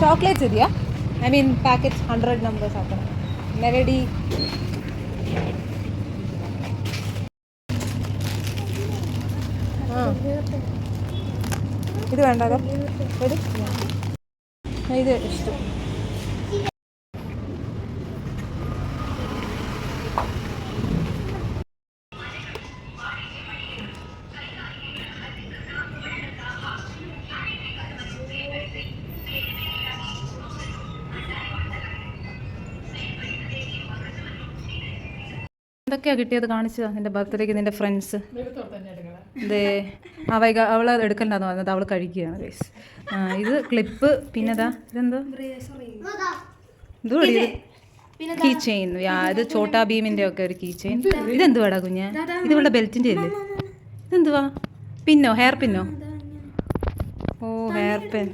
Chocolates ಇದೆಯಾ I mean packets 100 numbers ಹಾಕೋಣ melody ഇത് വേണ്ടോ ഇത് ഇഷ്ടം എന്തൊക്കെയാ കിട്ടിയത് കാണിച്ചതാ നിന്റെ ബർത്ത്ഡേക്ക് നിന്റെ ഫ്രണ്ട്സ് അതെ ആ വൈക അവൾ എടുക്കണ്ടെന്ന് പറഞ്ഞത് അവൾ കഴിക്കുകയാണ് ഗൈസ്. ഇത് ക്ലിപ്പ് പിന്നെതാ ഇതെന്തോ ഇതുകൂടി കീ ചെയിൻ ഇത് ചോട്ടാ ഭീമിൻ്റെ ഒക്കെ ഒരു കീ ചെയിൻ. ഇതെന്തുവാടാ കുഞ്ഞ്? ഇത് ഇവളുടെ ബെൽറ്റിൻ്റെ അല്ലേ? ഇതെന്തുവാ? പിന്നോ? ഹെയർ പിന്നോ? ഓ ഹെയർ പെൻ.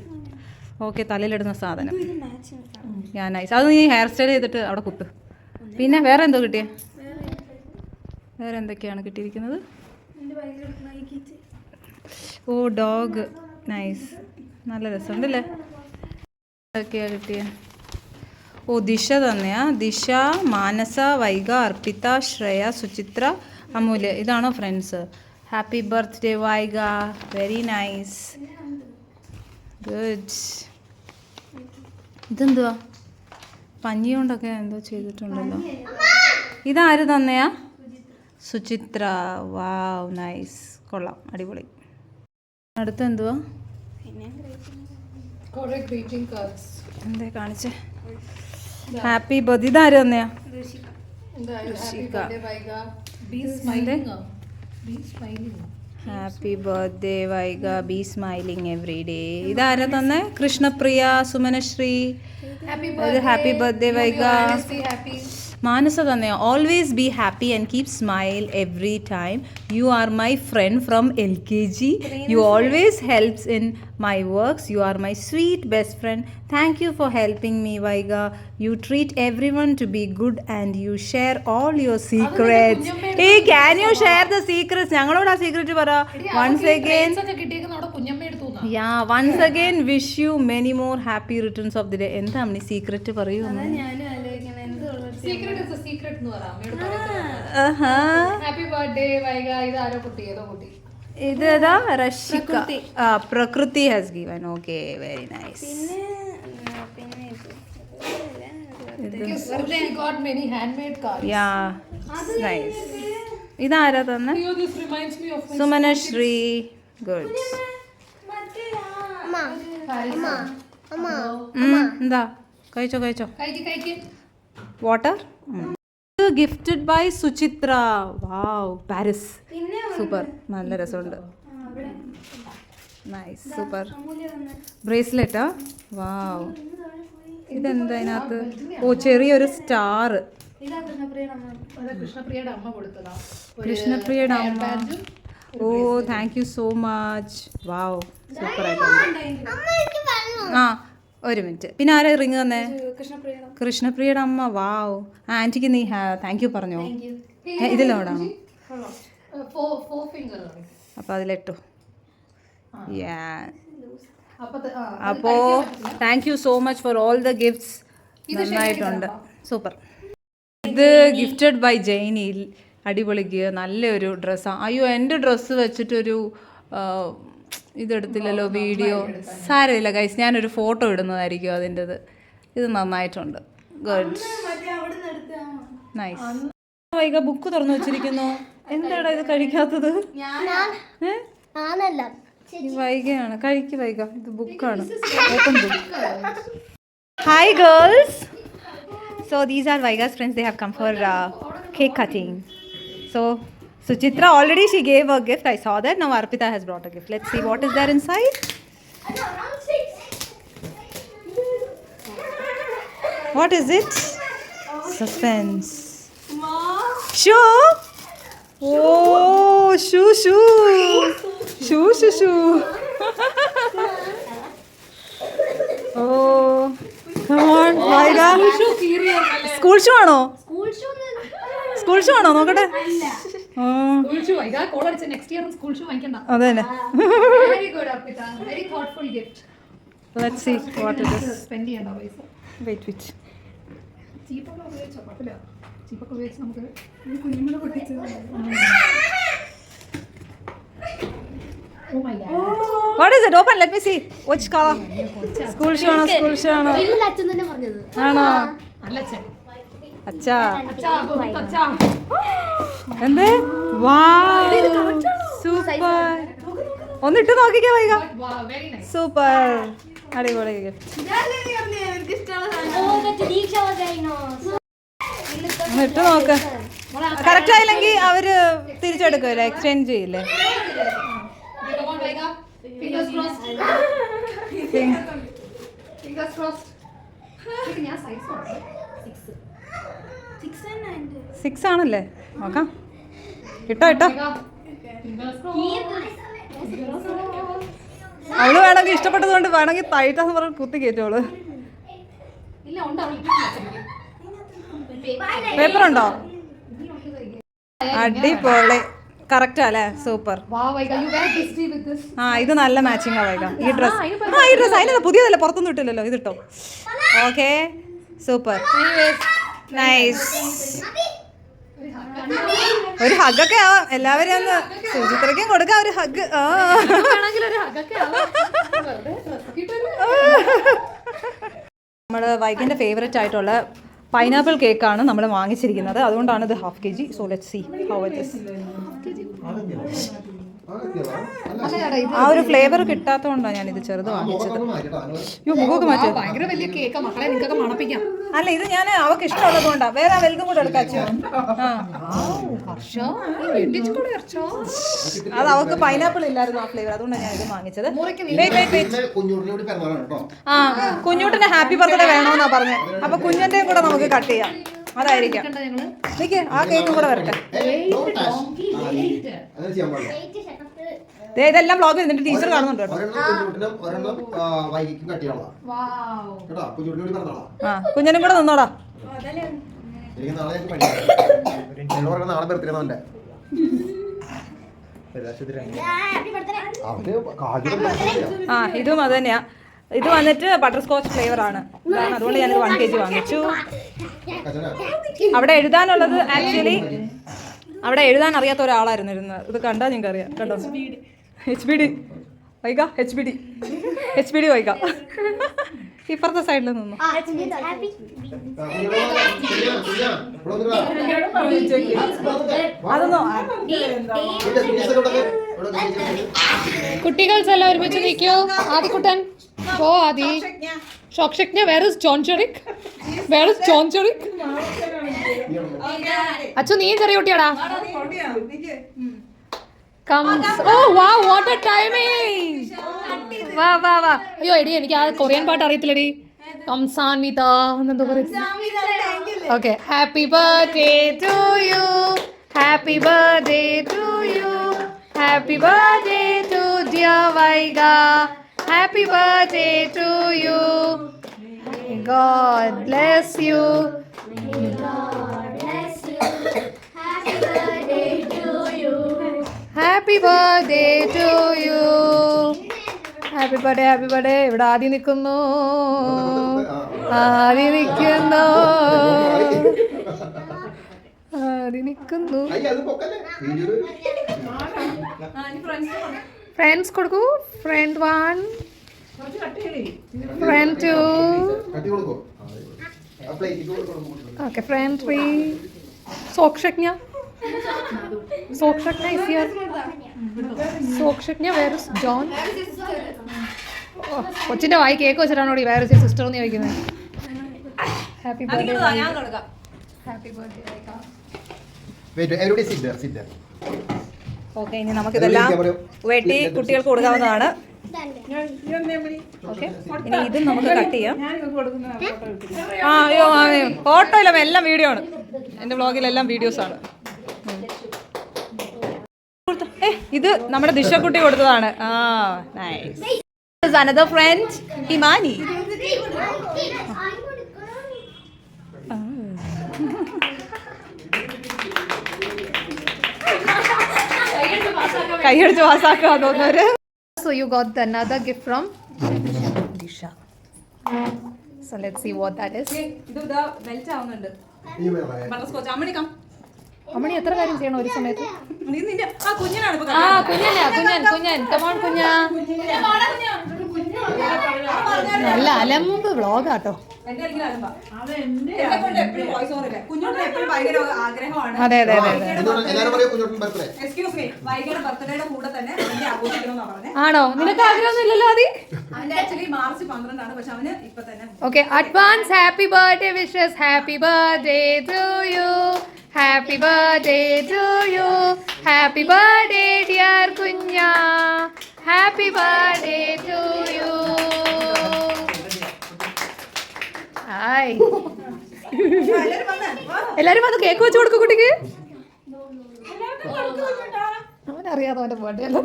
ഓക്കെ, തലയിലിടുന്ന സാധനം. ഞാൻ നൈസ്. അത് നീ ഹെയർ സ്റ്റൈൽ ചെയ്തിട്ട് അവിടെ കുത്ത്. പിന്നെ വേറെ എന്തോ കിട്ടിയേ? വേറെ എന്തൊക്കെയാണ് കിട്ടിയിരിക്കുന്നത്? ഓ ഡോഗ്, നൈസ്, നല്ല രസമുണ്ടല്ലേ. എന്തൊക്കെയാണ് കിട്ടിയത്? ഓ ദിശ തന്നെയാ. ദിശ, മാനസ, വൈഗ, അർപ്പിത, ശ്രേയ, സുചിത്ര, അമൂല്യ. ഇതാണോ friends? Happy birthday Vaiga, very nice, good. ഇതെന്തുവാ? പഞ്ഞി കൊണ്ടൊക്കെ എന്തോ ചെയ്തിട്ടുണ്ടല്ലോ. ഇതാര് തന്നെയാ? സുചിത്ര. വാവ്, നൈസ്, കൊള്ളാം, അടിപൊളി. അടുത്ത എന്തുവാ? എന്തേ കാണിച്ചേ? Happy birthday. ഇതാര് തന്നെയാ? Happy birthday Vaiga, be smiling every day. ഇതാരാ തന്നെ? കൃഷ്ണപ്രിയ, സുമനശ്രീ. Happy birthday Vaiga. മാനസ തന്നെയാ. Always be happy and keep smile every time. You are my friend from LKG. You always helps in my works. You are my sweet best friend. Thank you for helping me, Vaiga. You treat everyone to be good and you share all your secrets. Hey, can you share the secrets? ഞങ്ങളോട് ആ secret പറ. Once again, yeah, once again wish you many more happy returns of the day. എന്താ അമ്മ secret പറയൂ? Happy birthday Vaiga. ഇത് ആരോ കുട്ടി, ഏതോ കുട്ടി. ഇതാ Rashika. Prakriti has given. Okay, very nice. ഇതാരാ തന്നെ? സുമനശ്രീ. ഗുഡ്. എന്താ കഴിച്ചോ കഴിച്ചോ. Water. Gifted by Suchitra. Wow, Paris. Super, നല്ല രസമുണ്ട്. Nice, super. ബ്രേസ്ലെറ്റാ? വാവ്. ഇതെന്താ ഇതിനകത്ത്? ഓ ചെറിയൊരു സ്റ്റാർ. കൃഷ്ണപ്രിയയുടെ അമ്മ. ഓ thank you so much. Wow, super ആയിട്ടുണ്ട്. ആ ഒരു മിനിറ്റ്. പിന്നെ ആരാ റിങ് തന്നെ? കൃഷ്ണപ്രിയയുടെ അമ്മ. വാവ്. ആൻറ്റിക്ക് നീ താങ്ക് യു പറഞ്ഞോ? ഇതിലോടാണോ? അപ്പോൾ അതിലിട്ടു. അപ്പോൾ thank you so much for all the gifts. നന്നായിട്ടുണ്ട്, സൂപ്പർ. ഇത് ഗിഫ്റ്റഡ് ബൈ ജൈനി. അടിപൊളിക്ക് നല്ലൊരു ഡ്രസ്സാണ്. അയ്യോ, എൻ്റെ ഡ്രസ്സ് വെച്ചിട്ടൊരു ഇതെടുത്തില്ലല്ലോ വീഡിയോ. സാരമില്ല ഗൈസ്, ഞാനൊരു ഫോട്ടോ ഇടുന്നതായിരിക്കും അതിൻ്റെത്. ഇത് നന്നായിട്ടുണ്ട്. Good, nice. വൈഗ ബുക്ക് തുറന്നു വെച്ചിരിക്കുന്നു. എന്താടാ ഇത് കഴിക്കാത്തത്? വൈഗയാണ്. കഴിക്ക് വൈഗ, ഇത് ബുക്കാണ്. Open book. Hi girls. So these are Vaiga's friends. They have come for cake cutting. So Suchitra already she gave a gift. I saw that. Now Arpita has brought a gift. Let's see what is there inside. What is it? Suspense. Shoe. Oh, shoe. Oh, come on, Vaiga. School shoe ആണോ? School shoe ആണോ? നോക്കട്ടെ. അതെ. Let's see what it is. Spend ചെയ്യണ്ട പൈസ. Wait ചീപ്പൊക്കെ ഉപയോഗിച്ചോ? കുഴപ്പമില്ല. ചീപ്പൊക്കെ ഉപയോഗിച്ച് നമുക്ക് കുഞ്ഞുങ്ങളെ പൊട്ടിച്ച്. Oh my God. What is it? Open let me see. which color? School shoe ആണോ? സ്കൂൾ ഷൂ ആണോ? ആണോ? നല്ല അച്ഛൻ. അച്ഛാ അച്ഛാ, അച്ഛാ. എന്ത്? Wow super. ഒന്ന് ഇട്ട് നോക്കിക്കോ Vaiga. Wow, very nice. Super അടിപൊളി ഗിഫ്റ്റ്. ഒന്ന് ഇട്ട് നോക്ക്. കറക്റ്റ് ആയില്ലെങ്കിൽ അവര് തിരിച്ചെടുക്കില്ലേ, എക്സ്ചേഞ്ച് ചെയ്യില്ലേ? Come on, Vaiga. Fingers crossed. Fingers crossed. ഇത് ഞാൻ size ആണ്. 6 ആണല്ലേ? നോക്കാം. ഇട്ടോ ഇട്ടോ. Vaiga. Fingers crossed. അവള് വേണമെങ്കിൽ ഇഷ്ടപ്പെട്ടതുകൊണ്ട് വേണമെങ്കിൽ തൈറ്റാന്ന് പറഞ്ഞ് കുത്തി കയറ്റോള്. ഇല്ല, ഉണ്ട് അവൾ പേപ്പർ ഉണ്ടോ? അടിപൊളി. കറക്റ്റാ അല്ലേ? Super. Wow, Vaiga, you wear this with this. ആ ഇത് നല്ല മാച്ചിങ് ആ വൈക. ഈ ഡ്രസ് ഈ ഡ്രസ് അതിനകത്ത് പുതിയതല്ലേ, പുറത്തൊന്നും ഇട്ടില്ലല്ലോ, ഇതിട്ടോ. Okay super nice. ഒരു ഹഗ്ഗൊക്കെ ആവാം എല്ലാവരും ഒന്ന്. സുചിത്രയ്ക്കും കൊടുക്കാം ഒരു ഹഗ്. നമ്മുടെ വൈകിൻ്റെ ഫേവറേറ്റ് ആയിട്ടുള്ള പൈനാപ്പിൾ കേക്കാണ് നമ്മൾ വാങ്ങിച്ചിരിക്കുന്നത്. അതുകൊണ്ടാണ് ഇത് 1/2 kg. So let's see how it is. ആ ഒരു ഫ്ലേവർ കിട്ടാത്തതുകൊണ്ടാണ് ഞാൻ ഇത് ചെറുത് വാങ്ങിച്ചത്. അയ്യോ മുഖമൊക്കെ മാറ്റി. ഭയങ്കര വലിയ കേക്കാ മക്കളെ, നിങ്ങൾക്കൊക്കെ മണപ്പിക്കാം. അല്ല ഇത് ഞാൻ അവർക്ക് ഇഷ്ടമുള്ളത് കൊണ്ടാ. വേറെ വലുതും കൂടെ എടുക്കാച്ചോ. അത് അവർക്ക് പൈനാപ്പിൾ ഇല്ലായിരുന്നു ആ ഫ്ലേവർ, അതുകൊണ്ടാണ് ഞാൻ ഇത് വാങ്ങിച്ചത്. ആ കുഞ്ഞൂട്ടിന് ഹാപ്പി ബർത്ത്ഡേ വേണമെന്നാ പറഞ്ഞത്. അപ്പൊ കുഞ്ഞിന്റെ കൂടെ നമുക്ക് കട്ട് ചെയ്യാം. അതായിരിക്കാം. നിക്ക് ആ കേക്കും കൂടെ വരട്ടെ. ഇതെല്ലാം വ്ളോഗ് ചെയ്തിട്ട് ടീച്ചർ കാണുന്നുണ്ട് കേട്ടോ. ആ കുഞ്ഞിനും കൂടെ നിന്നോടാ. ആ ഇതും അത് തന്നെയാ. ഇത് വന്നിട്ട് ബട്ടർ സ്കോച്ച് ഫ്ലേവർ ആണ്. അതുകൊണ്ട് ഞാനിത് 1 kg വാങ്ങിച്ചു. അവിടെ എഴുതാനുള്ളത് ആക്ച്വലി അവിടെ എഴുതാൻ അറിയാത്ത ഒരാളായിരുന്നു ഇരുന്നത്. ഇത് കണ്ടാൽ നിങ്ങൾക്ക് അറിയാം. കണ്ടോ? HBD വൈക. HBD വൈക. ഇപ്പുറത്തെ സൈഡിൽ നിന്നു. അതൊന്നോ കുട്ടികൾസ് എല്ലാം ഒരുമിച്ച് നിൽക്കോ. ആദിക്കുട്ടൻ ഓ ആദി. ഷോക്ഷജ്ഞ വേർ ഇസ് ജോൺ ചെറിക്? വേർ ഇസ് ജോൺ ചെറിക്? അച്ഛൻ നീ ചെറിയ കുട്ടിയാടാ. Oh wow, what a timing! വാ വാ വാ. അയ്യോ എടി എനിക്ക് ആ കൊറിയൻ പാട്ട് അറിയത്തില്ലടി. കംസാൻവിത എന്നെന്തോ പറയും. Okay happy birthday to you, happy birthday to you, happy birthday to dear Vaiga, happy birthday to you. God bless you. Happy birthday to you. Happy birthday happy birthday. ഇവിടെ ആദ്യം നിൽക്കുന്നു, ആദ്യം നിൽക്കുന്നു, ആദ്യം നിൽക്കുന്നു. ഫ്രണ്ട്സ് കൊടുക്കൂ. Friend 1, friend 2, okay friend 3. സോക്ഷജ്ഞ. Sokshakna is here. Sokshakna, where is John? കൊച്ചിന്റെ വായി കേക്ക് വെച്ചിട്ടാണോ വേറെ സിസ്റ്റർ എന്ന് ചോദിക്കുന്നത്. Happy birthday. Happy birthday. Okay ഇനി നമുക്കിതെല്ലാം വെട്ടി കുട്ടികൾക്ക് കൊടുക്കാവുന്നതാണ്. ഓക്കെ ഇനി ഇതും നമുക്ക് കട്ട് ചെയ്യാം. ആ അയ്യോ ഫോട്ടോ ഇല്ല, എല്ലാം വീഡിയോ ആണ്. എൻ്റെ വ്ളോഗിലെല്ലാം വീഡിയോസാണ്. ഇത് നമ്മുടെ ദിശക്കുട്ടി കൊടുത്തതാണ്. ആ നൈസ്. അനദർ ഫ്രണ്ട് ഹിമാനി. കൈയടിച്ച് പാസ്സാക്കാൻ തോന്നുന്നവര്. So you got another gift from ദിശ. So let's see what that is. ഇത് ഇതാ മെൽറ്റ് ആവുന്നുണ്ട്. ബട്ടർസ്കോച്ച് അമ്മണിക്കാം. അമ്മണി എത്ര കാര്യം ചെയ്യണം ഒരു സമയത്ത്? നീ നിന്റെ ആ കുഞ്ഞിനാണ് ഇപ്പൊ കുഞ്ഞൻ കമോൺ കുഞ്ഞാ. നല്ല അലമ്പ് വ്ളോഗാട്ടോ. എന്റെ അലമ്പാ. എപ്പോഴും വോയിസ് ഓവർ ഇല്ല. കുഞ്ഞോട്ട് എപ്പോഴും ഭയങ്കര ആഗ്രഹമാണ്. അതെ അതെ അതെ. എക്സ്ക്യൂസ് മീ, വൈകിയുടെ ബർത്ത്ഡേയുടെ കൂടെ തന്നെ എന്നെ ആഘോഷിക്കണമെന്നാ പറഞ്ഞത്. ആണോ? നിനക്ക് ആഗ്രഹമൊന്നുമില്ലല്ലോ ആദി? അവന്റെ ആക്ച്വലി മാർച്ച് 12 ആണ്, പക്ഷെ അവന് ഇപ്പൊ തന്നെ. Okay, advance happy birthday wishes. Happy birthday to you. Happy birthday to you. Happy birthday dear കുഞ്ഞാ. Happy birthday to you. Hi. എല്ലാരും വന്ന് കേക്ക് വെച്ച് കൊടുക്കും കുട്ടിക്ക്. അവനറിയാതെ അവന്റെ ബർത്ത്ഡേ അല്ല.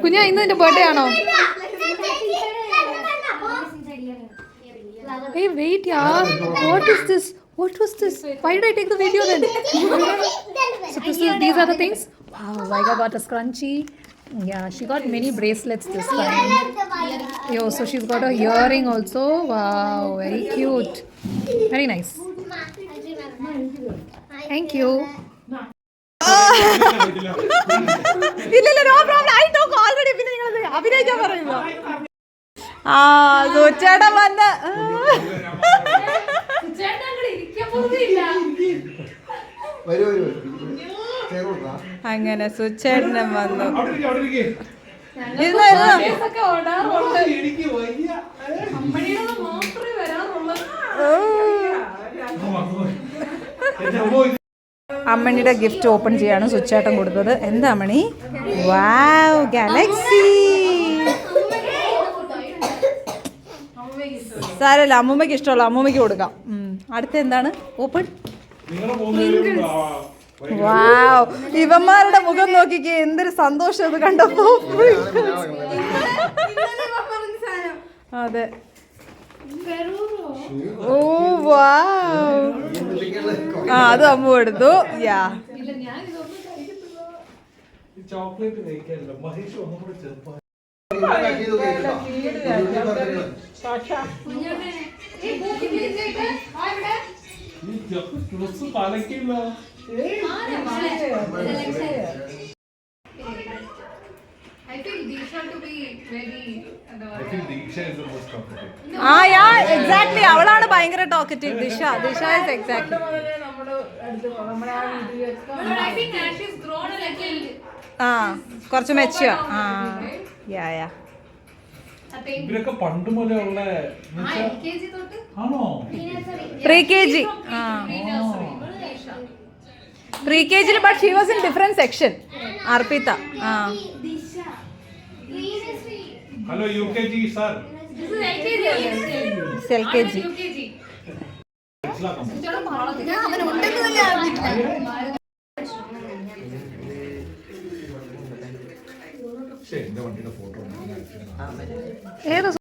കുഞ്ഞാ, ഇന്ന് നിന്റെ ബർത്ത്ഡേ ആണോ? Hey, wait, yaar. What is this? What was this? Why did I take the video then? So these are the things. Wow, Vaiga got a scrunchie. Yeah, she got many bracelets this time. Yo, so she's got a earring also. Wow, very cute. Very nice. Thank you. ഇല്ല, no problem. I talk already. പിന്നെ നിങ്ങൾ അഭിനയിക്കാൻ പറയുമോ? ആ സുചേട്ടൻ വന്ന് അങ്ങനെ സുചേട്ടനും വന്നു. അമ്മണിയുടെ gift open ചെയ്യാണ് സുചേട്ടൻ കൊടുത്തത്. എന്താ അമ്മണി? വാവ്, ഗാലക്സി. സാരല്ല, അമ്മൂമ്മയ്ക്ക് ഇഷ്ടമുള്ള അമ്മൂമ്മയ്ക്ക് കൊടുക്കാം. അടുത്ത എന്താണ്? ഓപ്പൺ. വാവ്, ഇവന്മാരുടെ മുഖം നോക്കിക്കേ, എന്തൊരു സന്തോഷം ഇത് കണ്ടപ്പോ. അതെ. ഓ വാവ്. ആ, അത് അമ്മു എടുത്തു. യാ, എക്സാക്ട്ലി. അവളാണ് ഭയങ്കര ടോക്കറ്റീവ്. ദിശ ഇസ് എക്സാക്ട്ലി. ആ, കുറച്ച് മെച്ചുവ. ആ, യാ. ഇവരൊക്കെ പണ്ട് മുതലുള്ള pre K G. Pre K ജിയിൽ, but she was in different section. Arpita. ആ, hello U K G sir. L K G. എന്റെ വണ്ടിയുടെ ഫോട്ടോ ഏത്